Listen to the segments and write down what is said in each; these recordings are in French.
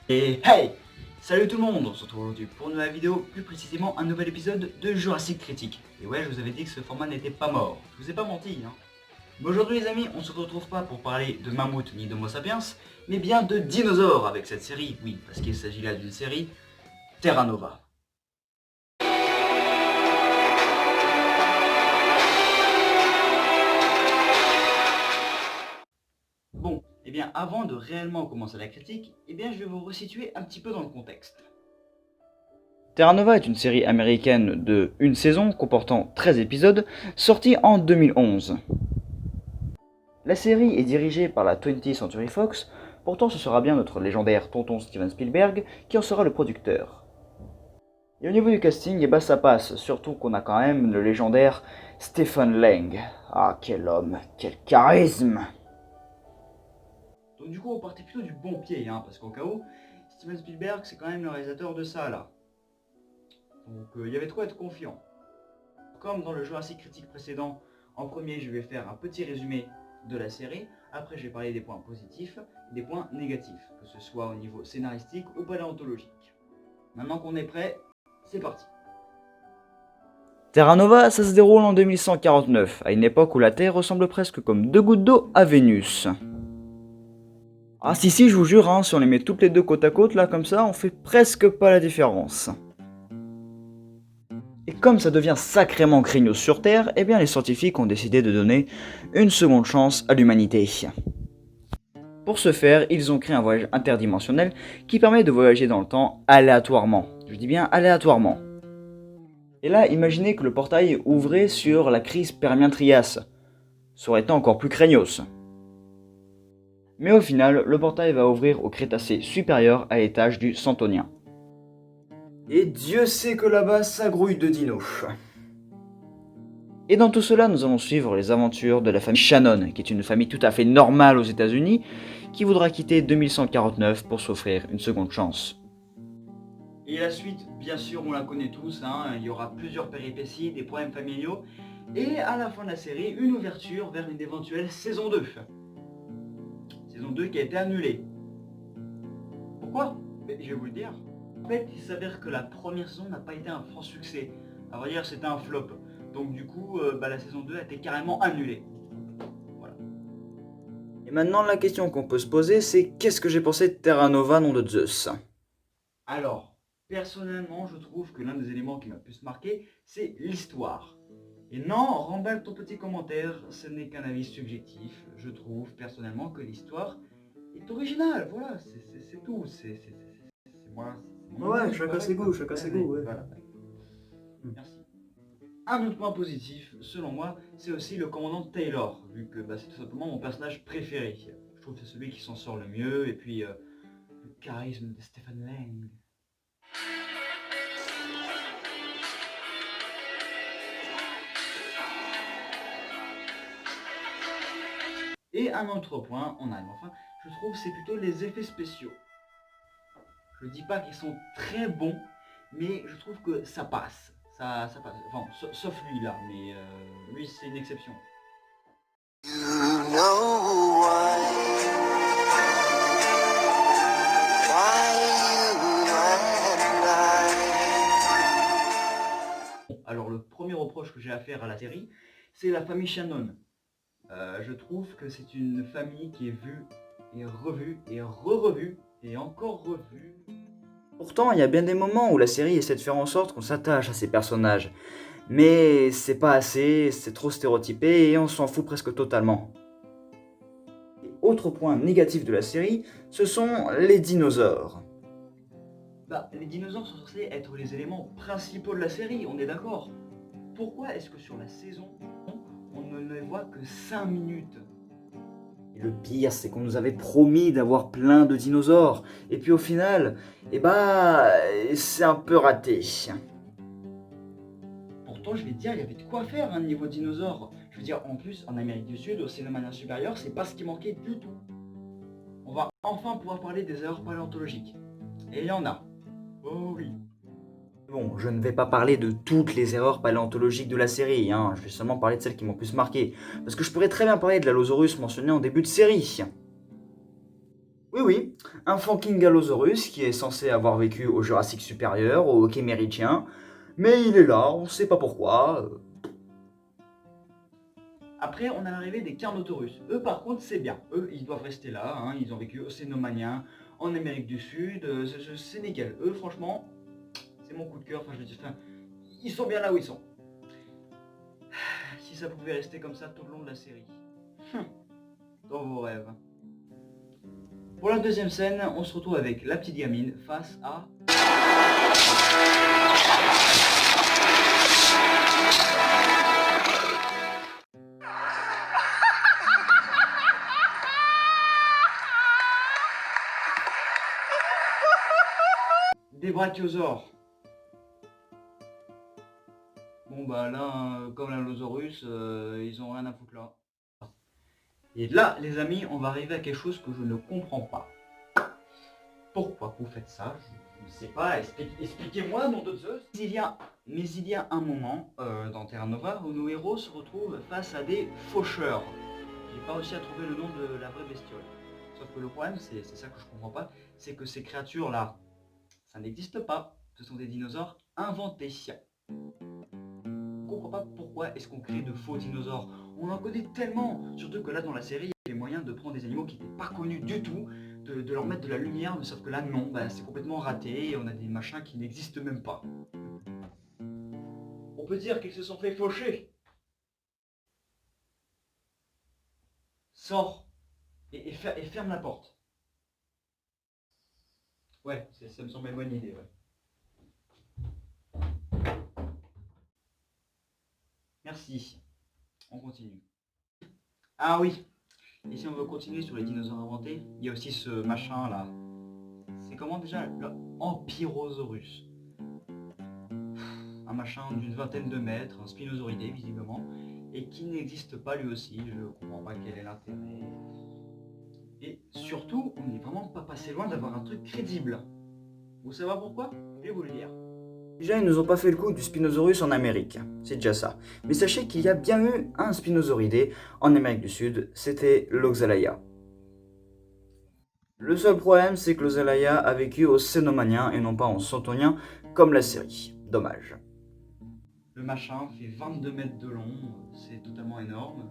Et hey! Salut tout le monde, on se retrouve aujourd'hui pour une nouvelle vidéo, plus précisément un nouvel épisode de Jurassic Critique. Et ouais, je vous avais dit que ce format n'était pas mort, je vous ai pas menti hein. Mais aujourd'hui les amis, on se retrouve pas pour parler de mammouth ni d'homo sapiens, mais bien de dinosaures avec cette série, oui, parce qu'il s'agit là d'une série Terra Nova. Bon, et bien avant de réellement commencer la critique, je vais vous resituer un petit peu dans le contexte. Terra Nova est une série américaine de une saison comportant 13 épisodes, sortie en 2011. La série est dirigée par la 20th Century Fox, pourtant ce sera bien notre légendaire tonton Steven Spielberg qui en sera le producteur. Et au niveau du casting, ça passe, surtout qu'on a quand même le légendaire Stephen Lang. Ah quel homme, quel charisme! Donc du coup on partait plutôt du bon pied, hein, parce qu'au cas où, Steven Spielberg c'est quand même le réalisateur de ça là. Donc il y avait trop à être confiant. Comme dans le Jurassic Critique précédent, en premier je vais faire un petit résumé de la série, après je vais parler des points positifs et des points négatifs, que ce soit au niveau scénaristique ou paléontologique. Maintenant qu'on est prêt, c'est parti. Terra Nova, ça se déroule en 2149, à une époque où la Terre ressemble presque comme deux gouttes d'eau à Vénus. Ah si je vous jure, hein, si on les met toutes les deux côte à côte, là comme ça, on fait presque pas la différence. Et comme ça devient sacrément craignos sur Terre, les scientifiques ont décidé de donner une seconde chance à l'humanité. Pour ce faire, ils ont créé un voyage interdimensionnel qui permet de voyager dans le temps aléatoirement. Je dis bien aléatoirement. Et là, imaginez que le portail ouvrait sur la crise Permien-Trias. Ça aurait été encore plus craignos. Mais au final, le portail va ouvrir au Crétacé supérieur à l'étage du Centonien. Et Dieu sait que là-bas ça grouille de dinos. Et dans tout cela, nous allons suivre les aventures de la famille Shannon, qui est une famille tout à fait normale aux États-Unis, qui voudra quitter 2149 pour s'offrir une seconde chance. Et la suite, bien sûr, on la connaît tous, hein, il y aura plusieurs péripéties, des problèmes familiaux, et à la fin de la série, une ouverture vers une éventuelle saison 2. Saison 2 qui a été annulée. Pourquoi? Je vais vous le dire. En fait, il s'avère que la première saison n'a pas été un franc succès. À vrai dire, c'était un flop. Donc du coup, la saison 2 a été carrément annulée. Voilà. Et maintenant, la question qu'on peut se poser, c'est qu'est-ce que j'ai pensé de Terra Nova, nom de Zeus? Alors, personnellement, je trouve que l'un des éléments qui m'a plus marqué, c'est l'histoire. Et non, remballe ton petit commentaire, ce n'est qu'un avis subjectif. Je trouve personnellement que l'histoire est originale. Voilà, c'est tout. C'est moi. Ouais, chacun ses goûts, chacun ses goûts, ouais. Voilà. Merci. Un autre point positif, selon moi, c'est aussi le commandant Taylor, vu que c'est tout simplement mon personnage préféré. Je trouve que c'est celui qui s'en sort le mieux, et puis le charisme de Stephen Lang. Et un autre point, on arrive enfin, je trouve c'est plutôt les effets spéciaux. Je dis pas qu'ils sont très bons, mais je trouve que ça passe. Ça passe. Enfin, sauf lui là, mais lui c'est une exception. Alors le premier reproche que j'ai à faire à la série, c'est la famille Shannon. Je trouve que c'est une famille qui est vue et revue et re-revue et encore revue. Pourtant, il y a bien des moments où la série essaie de faire en sorte qu'on s'attache à ces personnages. Mais c'est pas assez, c'est trop stéréotypé et on s'en fout presque totalement. Et autre point négatif de la série, ce sont les dinosaures. Les dinosaures sont censés être les éléments principaux de la série, on est d'accord. Pourquoi est-ce que sur la saison, on ne les voit que 5 minutes? Et le pire, c'est qu'on nous avait promis d'avoir plein de dinosaures. Et puis au final, c'est un peu raté. Pourtant, je vais te dire, il y avait de quoi faire hein, niveau dinosaures. Je veux dire, en plus, en Amérique du Sud, au Cénomanien supérieur, c'est pas ce qui manquait du tout. On va enfin pouvoir parler des erreurs paléontologiques. Et il y en a. Oh oui. Bon, je ne vais pas parler de toutes les erreurs paléontologiques de la série, hein. Je vais seulement parler de celles qui m'ont plus marqué. Parce que je pourrais très bien parler de l'Allosaurus mentionné en début de série. Oui, oui, un fucking Allosaurus qui est censé avoir vécu au Jurassique supérieur, au Kéméritien, mais il est là, on sait pas pourquoi. Après, on a l'arrivée des Carnotaurus. Eux, par contre, c'est bien. Eux, ils doivent rester là. Hein. Ils ont vécu au Cénomanien, en Amérique du Sud. C'est nickel. Eux, franchement, c'est mon coup de cœur. Enfin, je veux dire, ils sont bien là où ils sont. Si ça pouvait rester comme ça tout le long de la série. Dans vos rêves. Pour la deuxième scène, on se retrouve avec la petite gamine face à... des brachiosaures. Bon bah là, comme l'Allosaurus, ils ont rien à foutre là. Et là, les amis, on va arriver à quelque chose que je ne comprends pas. Pourquoi vous faites ça? Je ne sais pas, expliquez-moi, nom de Zeus. Mais il y a un moment dans Terra Nova où nos héros se retrouvent face à des faucheurs. J'ai pas réussi à trouver le nom de la vraie bestiole. Sauf que le problème, c'est ça que je comprends pas, c'est que ces créatures-là, ça n'existe pas. Ce sont des dinosaures inventés. Je ne comprends pas pourquoi est-ce qu'on crée de faux dinosaures. On en connaît tellement, surtout que là dans la série, il y a les moyens de prendre des animaux qui n'étaient pas connus du tout, de leur mettre de la lumière, mais sauf que là non, bah, c'est complètement raté, et on a des machins qui n'existent même pas. On peut dire qu'ils se sont fait faucher. Sors et ferme la porte. Ouais, ça me semble une bonne idée, ouais. Merci. On continue. Ah oui, et si on veut continuer sur les dinosaures inventés, il y a aussi ce machin là. C'est comment déjà? Le Empyrosaurus. Un machin d'une vingtaine de mètres, un spinosauridé visiblement, et qui n'existe pas lui aussi, je comprends pas quel est l'intérêt. Et surtout, on n'est vraiment pas passé loin d'avoir un truc crédible. Vous savez pourquoi? Je vais vous le dire. Déjà, ils nous ont pas fait le coup du Spinosaurus en Amérique, c'est déjà ça. Mais sachez qu'il y a bien eu un Spinosauridé en Amérique du Sud, c'était l'Oxalaia. Le seul problème, c'est que l'Oxalaia a vécu au Cénomanien et non pas en Santonien, comme la série. Dommage. Le machin fait 22 mètres de long, c'est totalement énorme.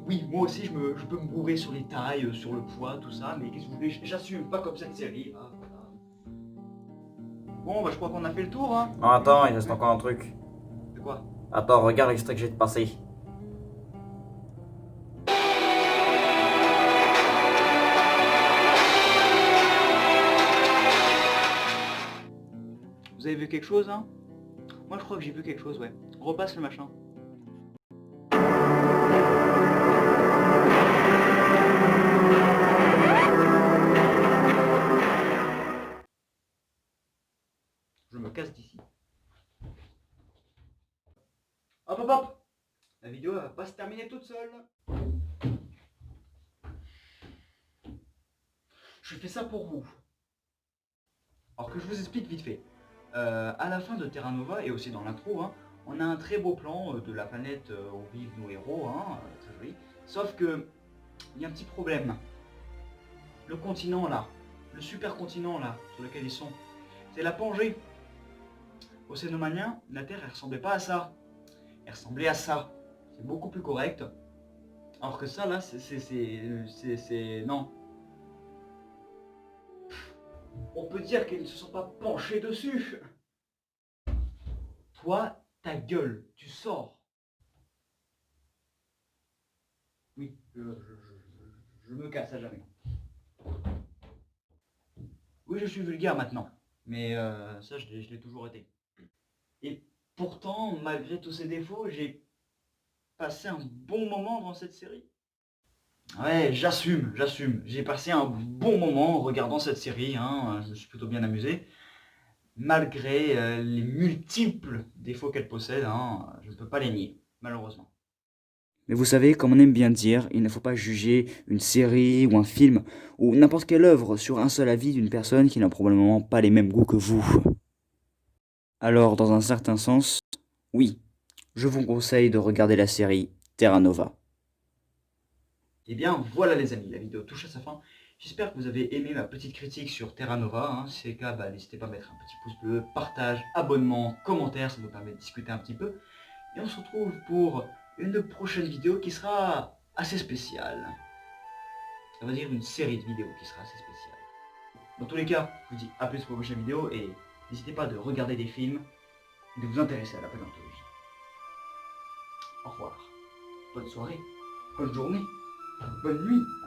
Oui, moi aussi je peux me bourrer sur les tailles, sur le poids, tout ça, mais qu'est-ce que vous voulez, j'assume pas comme cette série. Ah, voilà. Bon, bah je crois qu'on a fait le tour, hein. Non, attends, il reste encore un truc. De quoi? Attends, regarde l'extrait que j'ai de passer. Vous avez vu quelque chose, hein? Moi je crois que j'ai vu quelque chose, ouais. Repasse le machin. Je me casse d'ici. Hop hop hop! La vidéo va pas se terminer toute seule. Je fais ça pour vous. Alors que je vous explique vite fait. À la fin de Terra Nova et aussi dans l'intro, hein, on a un très beau plan de la planète où vivent nos héros, hein, très joli. Sauf que il y a un petit problème. Le continent là, le super continent là, sur lequel ils sont, c'est la Pangée. Au Cénomanien, la Terre elle ressemblait pas à ça. Elle ressemblait à ça. C'est beaucoup plus correct. Alors que ça là, c'est... Non. On peut dire qu'ils ne se sont pas penchés dessus. Toi, ta gueule, tu sors. Oui, je me casse à jamais. Oui, je suis vulgaire maintenant, mais ça, je l'ai toujours été. Et pourtant, malgré tous ces défauts, j'ai passé un bon moment dans cette série. Ouais, j'assume. J'ai passé un bon moment en regardant cette série, hein, je me suis plutôt bien amusé. Malgré les multiples défauts qu'elle possède, hein, je ne peux pas les nier, malheureusement. Mais vous savez, comme on aime bien dire, il ne faut pas juger une série ou un film ou n'importe quelle œuvre sur un seul avis d'une personne qui n'a probablement pas les mêmes goûts que vous. Alors, dans un certain sens, oui, je vous conseille de regarder la série Terra Nova. Et bien voilà les amis, la vidéo touche à sa fin. J'espère que vous avez aimé ma petite critique sur Terra Nova. Hein. Si c'est le cas, n'hésitez pas à mettre un petit pouce bleu, partage, abonnement, commentaire, ça nous permet de discuter un petit peu. Et on se retrouve pour une prochaine vidéo qui sera assez spéciale. On va dire une série de vidéos qui sera assez spéciale. Dans tous les cas, je vous dis à plus pour la prochaine vidéo et n'hésitez pas de regarder des films et de vous intéresser à la paléontologie. Au revoir. Bonne soirée, bonne journée, bonne nuit.